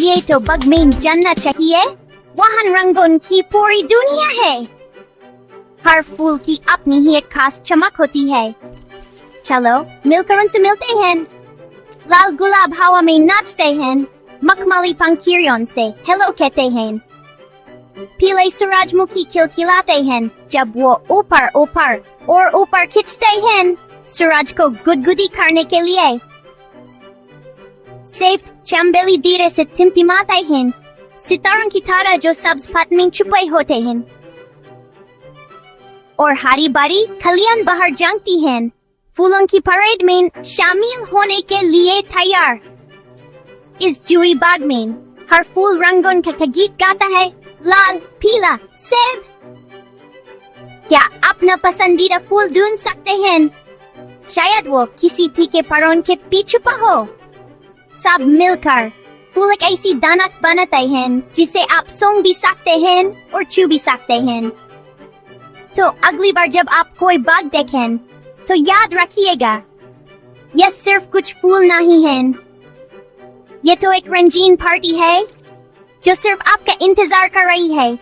लिए तो बाग में जाना चाहिए, वहाँ रंगों की पूरी दुनिया है। हर फूल की अपनी ही एक खास चमक होती है। चलो मिलकर उनसे मिलते हैं। लाल गुलाब हवा में नाचते हैं, मखमली पंखुड़ियों से हेलो कहते हैं। पीले सूरजमुखी खिलखिलाते हैं जब वो ऊपर ऊपर और ऊपर खिंचते हैं सूरज को गुदगुदी करने के लिए। सफेद चमबेली धीरे से टिमटिमाते हैं, सितारों की तरह जो सब्ज पत्त में छुपे होते हैं। और हरी भरी कलियां बाहर जंगती हैं, फूलों की परेड में शामिल होने के लिए तैयार। इस जुई बाग में हर फूल रंगों का गीत गाता है, लाल पीला सफेद। क्या अपना पसंदीदा फूल ढूंढ सकते हैं? शायद वो किसी फीके पेड़ों के पीछे हो। सब मिलकर फूल एक ऐसी दानत बनाते हैं जिसे आप सूंघ भी सकते हैं और छू भी सकते हैं। तो अगली बार जब आप कोई बाग देखें तो याद रखिएगा, यह सिर्फ कुछ फूल नहीं हैं, ये तो एक रंगीन पार्टी है जो सिर्फ आपका इंतजार कर रही है।